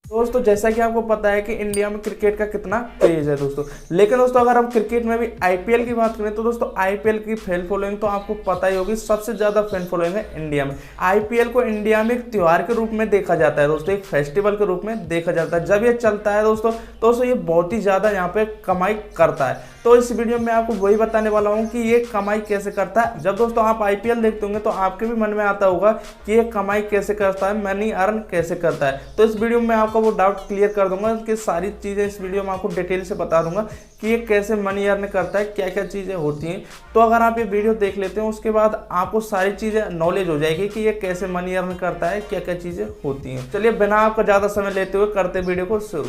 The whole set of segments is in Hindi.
दोस्तों जैसा कि आपको पता है कि इंडिया में क्रिकेट का कितना क्रेज है दोस्तों, लेकिन दोस्तों अगर हम क्रिकेट में भी आईपीएल की बात करें तो दोस्तों आईपीएल की फैन फॉलोइंग तो आपको पता ही होगी, सबसे ज्यादा फैन फॉलोइंग है इंडिया में। आईपीएल को इंडिया में एक त्योहार के रूप में देखा जाता है दोस्तों, एक फेस्टिवल के रूप में देखा जाता है। जब ये चलता है दोस्तों ये बहुत ही ज्यादा यहाँ पे कमाई करता है। तो इस वीडियो में आपको वही बताने वाला हूँ कि ये कमाई कैसे करता है। जब दोस्तों आप आईपीएल देखते होंगे तो आपके भी मन में आता होगा कि ये कमाई कैसे करता है, मनी अर्न कैसे करता है। तो इस वीडियो में आपको वो डाउट क्लियर कर दूंगा कि सारी चीजें इस वीडियो में आपको डिटेल से बता दूंगा कि ये कैसे मनी अर्न करता है, क्या क्या चीजें होती हैं। तो अगर आप ये वीडियो देख लेते हैं उसके बाद आपको सारी चीजें नॉलेज हो जाएगी कि ये कैसे मनी अर्न करता है, क्या क्या चीजें होती हैं। चलिए बिना आपका ज्यादा समय लेते हुए करते वीडियो को शुरू।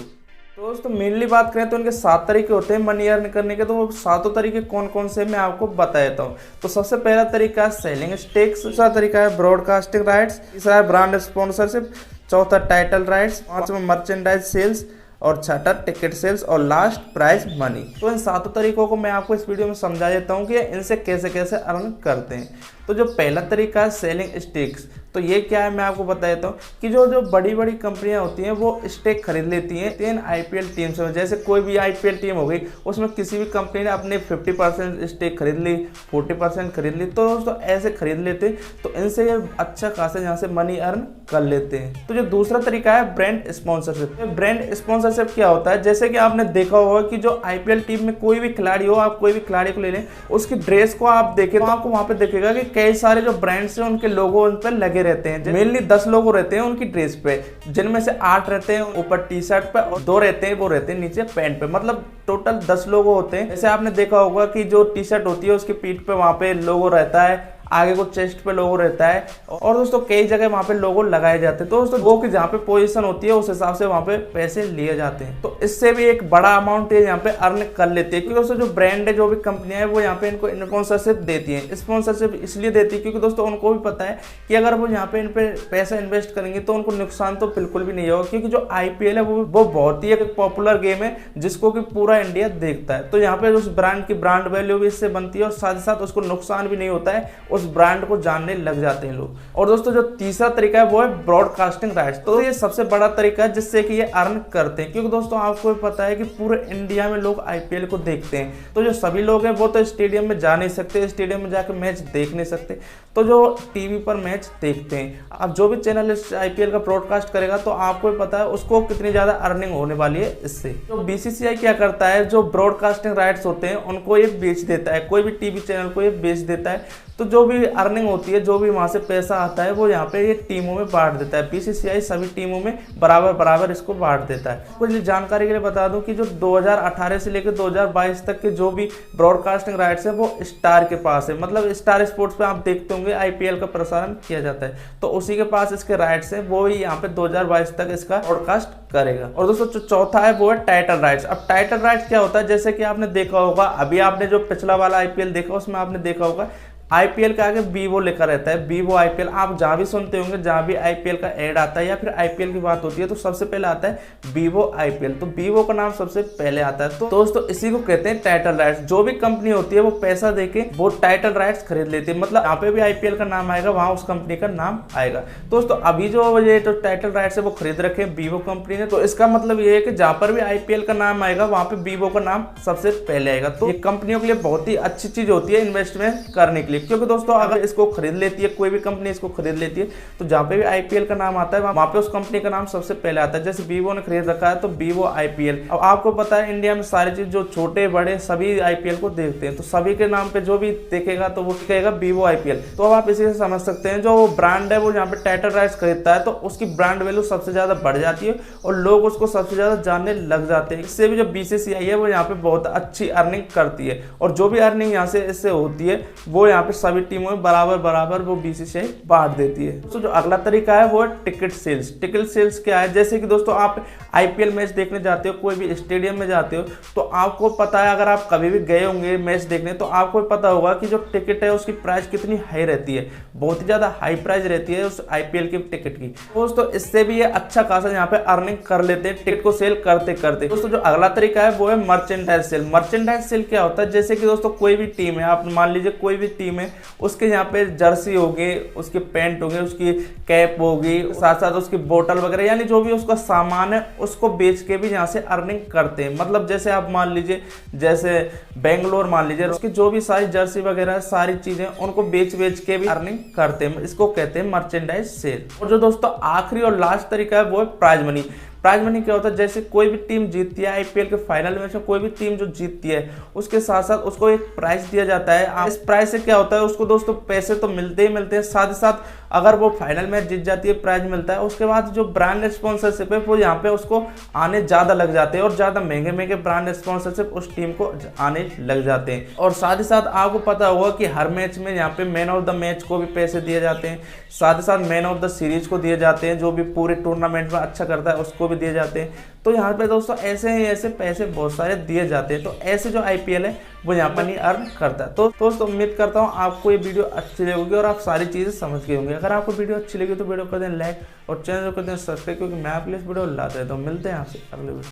दोस्तों मेनली बात करें तो इनके 7 तरीके होते हैं मनी अर्न करने के। तो वो 7 तरीके कौन कौन से मैं आपको बता देता हूँ। तो सबसे पहला तरीका है सेलिंग स्टेक्स, दूसरा तरीका है ब्रॉडकास्टिंग राइट्स, तीसरा है ब्रांड स्पॉन्सरशिप, चौथा टाइटल राइट्स, पांचवा मर्चेंडाइज सेल्स और छठा टिकट सेल्स और लास्ट प्राइज मनी। तो इन 7 तरीकों को मैं आपको इस वीडियो में समझा देता हूँ कि इनसे कैसे कैसे अर्न करते हैं। तो जो पहला तरीका है सेलिंग स्टेक्स, तो ये क्या है मैं आपको बता देता हूँ कि जो बड़ी बड़ी कंपनियां होती हैं वो स्टेक खरीद लेती हैं 10 आईपीएल टीम से। जैसे कोई भी आईपीएल टीम हो गई, उसमें किसी भी कंपनी ने अपने 50% स्टेक खरीद ली, 40% खरीद ली। तो दोस्तों ऐसे खरीद लेते तो इनसे ये अच्छा खासा यहाँ से मनी अर्न कर लेते हैं। तो जो दूसरा तरीका है ब्रांड स्पॉन्सरशिप। ब्रांड स्पॉन्सरशिप क्या होता है, जैसे कि आपने देखा होगा कि जो आईपीएल टीम में कोई भी खिलाड़ी हो, आप कोई भी खिलाड़ी को ले लें, उसकी ड्रेस को आप देखें तो आपको वहां पे देखेगा कि कई सारे जो ब्रांड्स हैं उनके लोगो उन पर लगे रहते हैं। मेनली 10 लोगो रहते हैं उनकी ड्रेस पे, जिनमें से 8 रहते हैं ऊपर टी शर्ट पे और 2 रहते हैं वो रहते हैं नीचे पैंट पे। मतलब टोटल 10 लोगो होते हैं। जैसे आपने देखा होगा कि जो टी शर्ट होती है उसकी पीठ पे वहां पे लोगो रहता है, आगे को चेस्ट पे लोगो रहता है और दोस्तों कई जगह वहां पे लोगो लगाए जाते हैं। तो दोस्तों लोगों की जहाँ पे पोजीशन होती है उस हिसाब से वहां पे पैसे लिए जाते हैं। तो इससे भी एक बड़ा अमाउंट ये यहाँ पे अर्न कर लेते हैं, क्योंकि दोस्तों जो ब्रांड है, जो भी कंपनियां है वो यहाँ पे इनको स्पॉन्सरशिप देती है। स्पॉन्सरशिप इसलिए देती है क्योंकि दोस्तों उनको भी पता है कि अगर वो यहाँ पे इन पे पैसा इन्वेस्ट करेंगे तो उनको नुकसान तो बिल्कुल भी नहीं होगा, क्योंकि जो आईपीएल है वो बहुत ही एक पॉपुलर गेम है जिसको कि पूरा इंडिया देखता है। तो यहाँ पे उस ब्रांड की ब्रांड वैल्यू भी इससे बनती है और साथ ही साथ उसको नुकसान भी नहीं होता है, उस ब्रांड को जानने लग जाते हैं लोग। और दोस्तों जो तीसरा तरीका है वो है ब्रॉडकास्टिंग राइट्स। तो ये सबसे बड़ा तरीका है जिससे कि ये अर्न करते हैं, क्योंकि दोस्तों आपको पता है कि पूरे इंडिया में लोग आईपीएल को देखते हैं। तो जो सभी लोग हैं वो तो स्टेडियम में जा नहीं सकते, स्टेडियम में जाकर मैच देख नहीं सकते, तो जो टीवी पर मैच देखते हैं। अब जो भी चैनल इस आईपीएल का ब्रॉडकास्ट करेगा तो आपको पता है उसको कितनी ज्यादा अर्निंग होने वाली है इससे। तो बीसीसीआई क्या करता है, जो ब्रॉडकास्टिंग राइट्स होते हैं उनको ये बेच देता है, कोई भी टीवी चैनल को ये बेच देता है। तो जो भी अर्निंग होती है, जो भी वहां से पैसा आता है वो यहाँ पे ये टीमों में बांट देता है। बीसीसीआई सभी टीमों में बराबर बराबर इसको बांट देता है। कुछ जानकारी के लिए बता दूं कि जो 2018 से लेकर 2022 तक के जो भी ब्रॉडकास्टिंग राइट्स है वो स्टार के पास है। मतलब स्टार स्पोर्ट्स पे आप देखते होंगे आईपीएल का प्रसारण किया जाता है, तो उसी के पास इसके राइट्स है, वो ही यहाँ पे 2022 तक इसका ब्रॉडकास्ट करेगा। और दोस्तों जो चौथा है वो है टाइटल राइट्स। अब टाइटल राइट्स क्या होता है, जैसे कि आपने देखा होगा, अभी आपने जो पिछला वाला आईपीएल देखा उसमें आपने देखा होगा आईपीएल का आगे वीवो लिखा रहता है, वीवो आईपीएल। आप जहां भी सुनते होंगे, जहां भी आईपीएल का ऐड आता है या फिर आईपीएल की बात होती है तो सबसे पहले आता है वीवो आईपीएल। तो वीवो का नाम सबसे पहले आता है। तो दोस्तों इसी को कहते हैं टाइटल राइट्स। जो भी कंपनी होती है वो पैसा देके वो टाइटल राइट्स खरीद लेती है। मतलब यहाँ पे भी आईपीएल का नाम आएगा, वहां उस कंपनी का नाम आएगा। दोस्तों अभी जो ये जो टाइटल राइट्स है वो खरीद रखे वीवो कंपनी ने, तो इसका मतलब ये है कि जहां पर भी आईपीएल का नाम आएगा वहां पे वीवो का नाम सबसे पहले आएगा। तो ये कंपनियों के लिए बहुत ही अच्छी चीज होती है इन्वेस्टमेंट करने के लिए, क्योंकि दोस्तों अगर इसको खरीद लेती है, कोई भी कंपनी इसको खरीद लेती है, तो जहां पे भी आईपीएल का नाम आता है वहां पे उस कंपनी का नाम सबसे पहले आता है। जैसे वीवो ने खरीद रखा है तो वीवो आईपीएल। अब आपको पता है इंडिया में सारी चीज जो छोटे बड़े सभी आईपीएल को देखते हैं, तो सभी के नाम पे जो भी देखेगा तो वो कहेगा वीवो आईपीएल। तो अब आप इसी से समझ सकते हैं जो ब्रांड है वो यहाँ पे टाइटल राइट्स खरीदता है तो उसकी ब्रांड वैल्यू सबसे ज्यादा बढ़ जाती है और लोग उसको सबसे ज्यादा जानने लग जाते हैं। इससे भी जो बीसीसीआई है वो यहाँ पे बहुत अच्छी अर्निंग करती है, और जो भी अर्निंग यहाँ से इससे होती है वो यहाँ पे सभी टीमों में बराबर बराबर वो बीसीसीआई बांट देती है। तो जो अगला तरीका है वो है टिकट सेल्स। टिकट सेल्स क्या है, जैसे कि दोस्तों आप आईपीएल मैच देखने जाते हो, कोई भी स्टेडियम में जाते हो, तो आपको पता है, अगर आप कभी भी गए होंगे मैच देखने तो आपको पता होगा कि जो टिकट है उसकी प्राइस कितनी हाई रहती है, बहुत ही ज्यादा हाई प्राइस रहती है उस आईपीएल की टिकट की। दोस्तों इससे भी ये अच्छा खासा यहाँ पे अर्निंग कर लेते हैं टिकट को सेल करते करते। दोस्तों जो अगला तरीका है वो है मर्चेंडाइज सेल। मर्चेंडाइज सेल क्या होता है, जैसे कि दोस्तों कोई भी टीम है, आप मान लीजिए कोई भी टीम में उसके यहाँ पे जर्सी होगी, उसके पैंट होंगे, उसकी कैप होगी, साथ साथ उसकी बोतल वगैरह, यानी जो भी उसका सामान है उसको बेच के भी यहाँ से अर्निंग करते हैं। मतलब जैसे आप मान लीजिए, जैसे बेंगलोर मान लीजिए, उसकी जो भी सारी जर्सी वगैरह है, सारी चीजें उनको बेच के भी अर्निंग करते हैं। इसको कहते हैं मर्चेंडाइज सेल। और जो दोस्तों आखिरी और लास्ट तरीका है वो है प्राइज मनी। प्राइज मनी क्या होता है, जैसे कोई भी टीम जीतती है आईपीएल के फाइनल मैच में, कोई भी टीम जो जीतती है उसके साथ साथ उसको एक प्राइज दिया जाता है। इस प्राइज से क्या होता है, उसको दोस्तों पैसे तो मिलते ही मिलते हैं, साथ ही साथ अगर वो फाइनल मैच जीत जाती है प्राइज मिलता है। उसके बाद जो ब्रांड स्पॉन्सरशिप है वो यहाँ पे उसको आने ज़्यादा लग जाते हैं और ज़्यादा महंगे महंगे ब्रांड स्पॉन्सरशिप उस टीम को आने लग जाते हैं। और साथ ही साथ आपको पता होगा कि हर मैच में यहाँ पे मैन ऑफ द मैच को भी पैसे दिए जाते हैं, साथ ही साथ मैन ऑफ द सीरीज को दिए जाते हैं, जो भी पूरे टूर्नामेंट में अच्छा करता है उसको भी दिए जाते हैं। तो यहाँ पे दोस्तों ऐसे ही ऐसे पैसे बहुत सारे दिए जाते हैं। तो ऐसे जो आईपीएल है वो यहाँ पर नहीं अर्न करता है। तो दोस्तों उम्मीद करता हूँ आपको ये वीडियो अच्छी लगेगी और आप सारी चीज़ें समझ गए होंगे। अगर आपको वीडियो अच्छी लगी तो वीडियो कर दें लाइक और चैनल को कर दें सब्सक्राइब, क्योंकि मैं आपके लिए इस वीडियो लाता रहता हूँ। मिलते हैं आपसे अगले वीडियो।